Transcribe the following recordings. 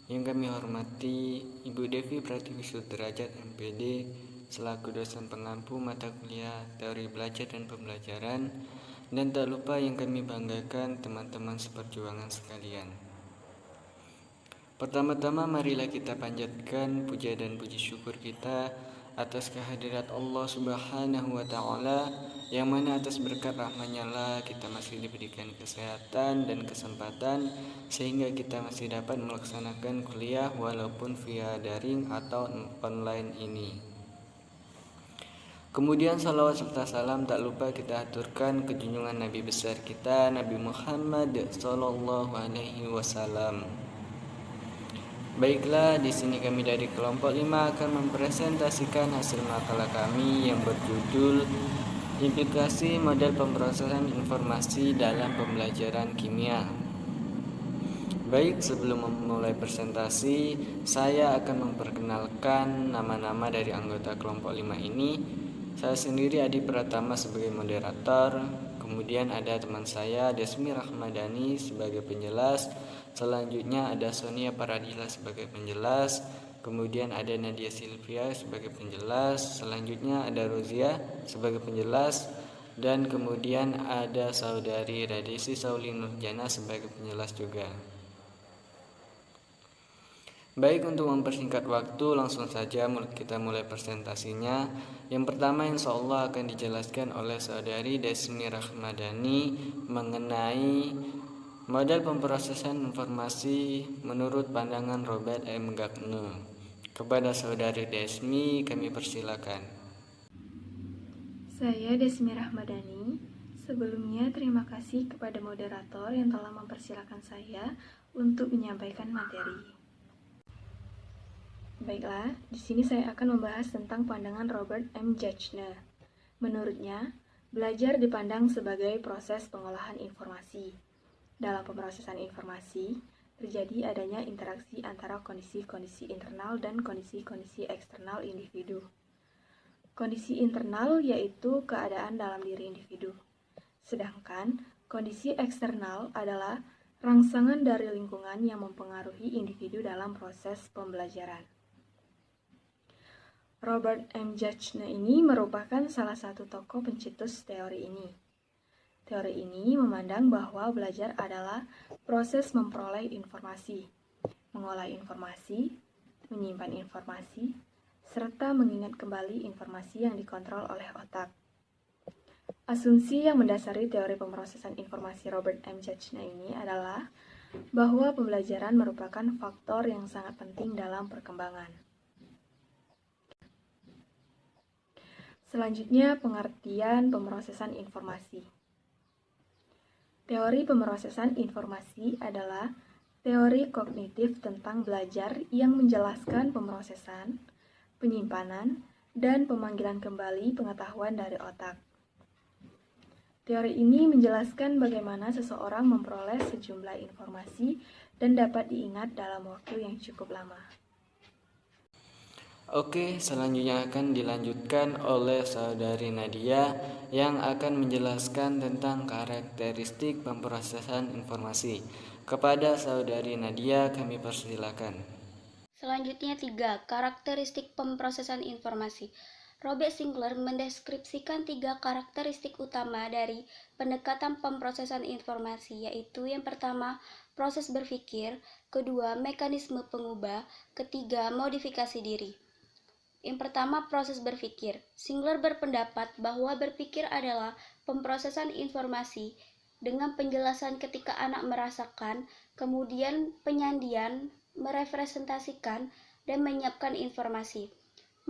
Yang kami hormati Ibu Devi Pratiwi Sudrajat MPD selaku dosen pengampu mata kuliah teori belajar dan pembelajaran, dan tak lupa yang kami banggakan teman-teman seperjuangan sekalian. Pertama-tama marilah kita panjatkan puja dan puji syukur kita atas kehadirat Allah Subhanahu wa Ta'ala, yang mana atas berkat rahmat-Nya lah kita masih diberikan kesehatan dan kesempatan sehingga kita masih dapat melaksanakan kuliah walaupun via daring atau online ini. Kemudian salawat serta salam tak lupa kita aturkan ke junjungan Nabi besar kita, Nabi Muhammad sallallahu alaihi wasallam. Baiklah, di sini kami dari kelompok 5 akan mempresentasikan hasil makalah kami yang berjudul Implikasi Model Pemrosesan Informasi dalam Pembelajaran Kimia. Baik, sebelum memulai presentasi, saya akan memperkenalkan nama-nama dari anggota kelompok 5 ini. Saya sendiri Adi Pratama sebagai moderator, kemudian ada teman saya Desmi Rahmadani sebagai penjelas, selanjutnya ada Sonia Paradila sebagai penjelas, kemudian ada Nadia Silvia sebagai penjelas, selanjutnya ada Rozia sebagai penjelas, dan kemudian ada saudari Radesi Sauli Nurjana sebagai penjelas juga. Baik, untuk mempersingkat waktu, langsung saja kita mulai presentasinya. Yang pertama insya Allah akan dijelaskan oleh saudari Desmi Rahmadani mengenai model pemrosesan informasi menurut pandangan Robert M. Gagne. Kepada saudari Desmi, kami persilakan. Saya Desmi Rahmadani. Sebelumnya terima kasih kepada moderator yang telah mempersilakan saya untuk menyampaikan materi. Baiklah, di sini saya akan membahas tentang pandangan Robert M. Gagne. Menurutnya, belajar dipandang sebagai proses pengolahan informasi. Dalam pemrosesan informasi, terjadi adanya interaksi antara kondisi-kondisi internal dan kondisi-kondisi eksternal individu. Kondisi internal yaitu keadaan dalam diri individu. Sedangkan kondisi eksternal adalah rangsangan dari lingkungan yang mempengaruhi individu dalam proses pembelajaran. Robert M. Gagne ini merupakan salah satu tokoh pencetus teori ini. Teori ini memandang bahwa belajar adalah proses memperoleh informasi, mengolah informasi, menyimpan informasi, serta mengingat kembali informasi yang dikontrol oleh otak. Asumsi yang mendasari teori pemrosesan informasi Robert M. Gagne ini adalah bahwa pembelajaran merupakan faktor yang sangat penting dalam perkembangan. Selanjutnya, pengertian pemrosesan informasi. Teori pemrosesan informasi adalah teori kognitif tentang belajar yang menjelaskan pemrosesan, penyimpanan, dan pemanggilan kembali pengetahuan dari otak. Teori ini menjelaskan bagaimana seseorang memperoleh sejumlah informasi dan dapat diingat dalam waktu yang cukup lama. Oke, selanjutnya akan dilanjutkan oleh saudari Nadia yang akan menjelaskan tentang karakteristik pemrosesan informasi. Kepada saudari Nadia, kami persilakan. Selanjutnya 3. Karakteristik pemrosesan informasi. Robert Sinclair mendeskripsikan 3 karakteristik utama dari pendekatan pemrosesan informasi, yaitu yang pertama, proses berpikir, kedua, mekanisme pengubah, ketiga, modifikasi diri. Yang pertama, proses berpikir. Sinclair berpendapat bahwa berpikir adalah pemrosesan informasi dengan penjelasan ketika anak merasakan, kemudian penyandian, merepresentasikan, dan menyiapkan informasi.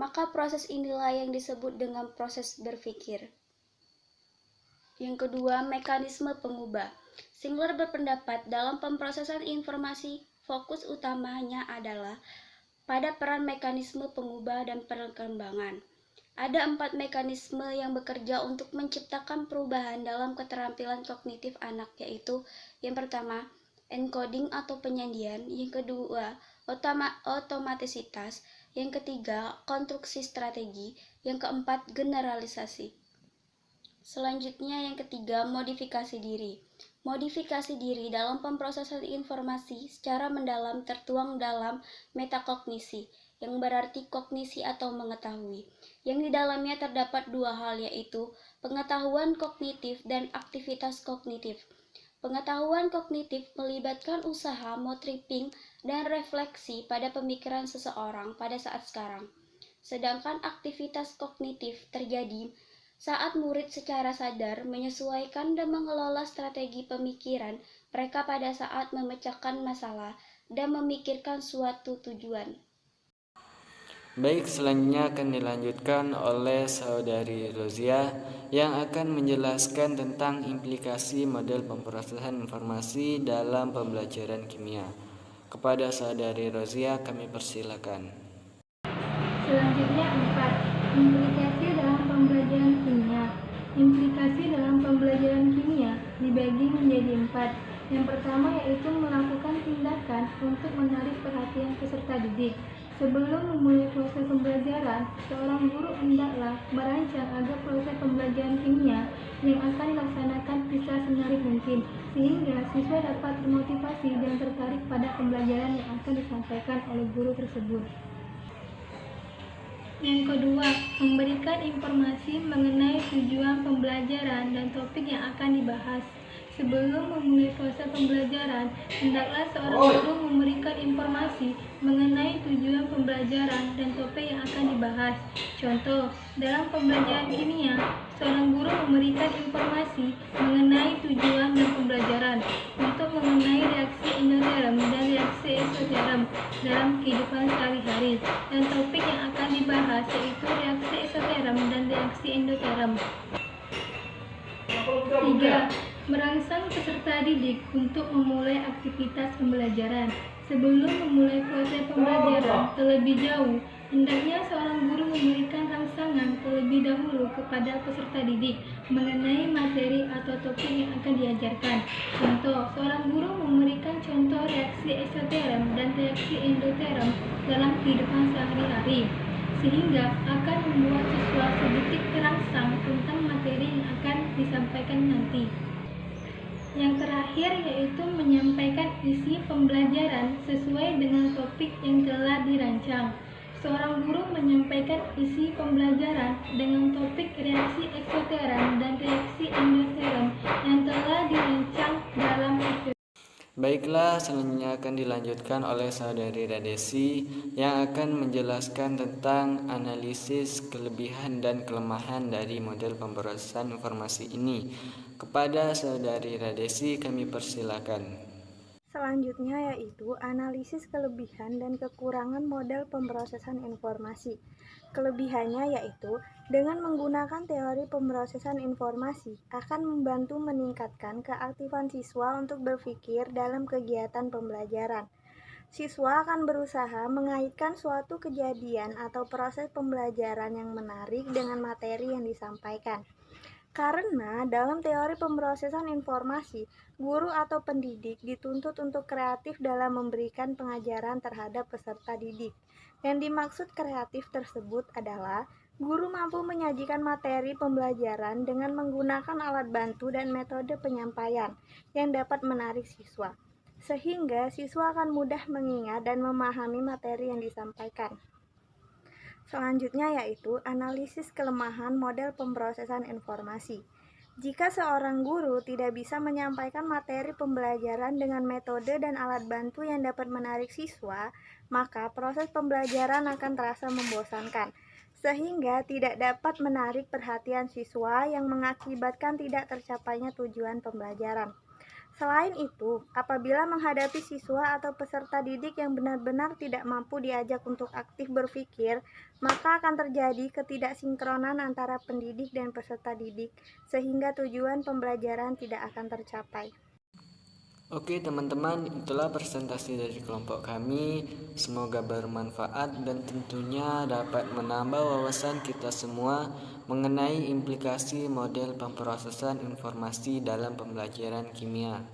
Maka proses inilah yang disebut dengan proses berpikir. Yang kedua, mekanisme pengubah. Sinclair berpendapat dalam pemrosesan informasi, fokus utamanya adalah pada peran mekanisme pengubah dan perkembangan. Ada 4 mekanisme yang bekerja untuk menciptakan perubahan dalam keterampilan kognitif anak, yaitu yang pertama, encoding atau penyandian, yang kedua, otomatisitas, yang ketiga, konstruksi strategi, yang keempat, generalisasi. Selanjutnya yang ketiga, modifikasi diri. Modifikasi diri dalam pemrosesan informasi secara mendalam tertuang dalam metakognisi, yang berarti kognisi atau mengetahui, yang di dalamnya terdapat dua hal, yaitu pengetahuan kognitif dan aktivitas kognitif. Pengetahuan kognitif melibatkan usaha motripping dan refleksi pada pemikiran seseorang pada saat sekarang. Sedangkan aktivitas kognitif terjadi saat murid secara sadar menyesuaikan dan mengelola strategi pemikiran mereka pada saat memecahkan masalah dan memikirkan suatu tujuan. Baik, selanjutnya akan dilanjutkan oleh Saudari Rozia yang akan menjelaskan tentang implikasi model pemrosesan informasi dalam pembelajaran kimia. Kepada Saudari Rozia kami persilakan. Selanjutnya 4. Implikasi dalam pembelajaran kimia. Implikasi dalam pembelajaran kimia dibagi menjadi 4. Yang pertama yaitu melakukan tindakan untuk menarik perhatian peserta didik. Sebelum memulai proses pembelajaran, seorang guru hendaklah merancang agar proses pembelajaran kimia yang akan dilaksanakan bisa semenarik mungkin, sehingga siswa dapat termotivasi dan tertarik pada pembelajaran yang akan disampaikan oleh guru tersebut. Yang kedua, memberikan informasi mengenai tujuan pembelajaran dan topik yang akan dibahas. Sebelum memulai proses pembelajaran, hendaklah seorang guru memberikan informasi mengenai tujuan pembelajaran dan topik yang akan dibahas. Contoh, dalam pembelajaran kimia, seorang guru memberikan informasi mengenai tujuan dan pembelajaran untuk mengenai reaksi endoterm dan reaksi eksoterm dalam kehidupan sehari-hari, dan topik yang akan dibahas yaitu reaksi eksoterm dan reaksi endoterm. 3. Merangsang peserta didik untuk memulai aktivitas pembelajaran. Sebelum memulai proses pembelajaran terlebih jauh, hendaknya seorang guru memberikan rangsangan terlebih dahulu kepada peserta didik mengenai materi atau topik yang akan diajarkan. Contoh, seorang guru memberikan contoh reaksi eksoterm dan reaksi endoterm dalam kehidupan sehari-hari, sehingga akan membuat siswa sedikit terangsang tentang materi yang akan disampaikan nanti. Yang terakhir yaitu menyampaikan isi pembelajaran sesuai dengan topik yang telah dirancang. Seorang guru menyampaikan isi pembelajaran dengan topik reaksi eksoterm dan reaksi endoterm yang telah dirancang dalam Baiklah, selanjutnya akan dilanjutkan oleh Saudari Radesi yang akan menjelaskan tentang analisis kelebihan dan kelemahan dari model pemrosesan informasi ini. Kepada Saudari Radesi kami persilakan. Selanjutnya yaitu analisis kelebihan dan kekurangan model pemrosesan informasi. Kelebihannya yaitu dengan menggunakan teori pemrosesan informasi akan membantu meningkatkan keaktifan siswa untuk berpikir dalam kegiatan pembelajaran. Siswa akan berusaha mengaitkan suatu kejadian atau proses pembelajaran yang menarik dengan materi yang disampaikan. Karena dalam teori pemrosesan informasi, guru atau pendidik dituntut untuk kreatif dalam memberikan pengajaran terhadap peserta didik. Yang dimaksud kreatif tersebut adalah guru mampu menyajikan materi pembelajaran dengan menggunakan alat bantu dan metode penyampaian yang dapat menarik siswa, sehingga siswa akan mudah mengingat dan memahami materi yang disampaikan. Selanjutnya yaitu analisis kelemahan model pemrosesan informasi. Jika seorang guru tidak bisa menyampaikan materi pembelajaran dengan metode dan alat bantu yang dapat menarik siswa, maka proses pembelajaran akan terasa membosankan, sehingga tidak dapat menarik perhatian siswa yang mengakibatkan tidak tercapainya tujuan pembelajaran. Selain itu, apabila menghadapi siswa atau peserta didik yang benar-benar tidak mampu diajak untuk aktif berpikir, maka akan terjadi ketidaksinkronan antara pendidik dan peserta didik, sehingga tujuan pembelajaran tidak akan tercapai. Oke teman-teman, itulah presentasi dari kelompok kami. Semoga bermanfaat dan tentunya dapat menambah wawasan kita semua mengenai implikasi model pemrosesan informasi dalam pembelajaran kimia.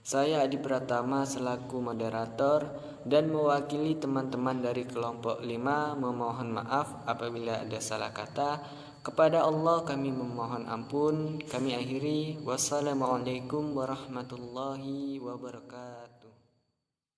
Saya Adi Pratama selaku moderator dan mewakili teman-teman dari kelompok 5 memohon maaf apabila ada salah kata. Kepada Allah kami memohon ampun. Kami akhiri. Wassalamualaikum warahmatullahi wabarakatuh.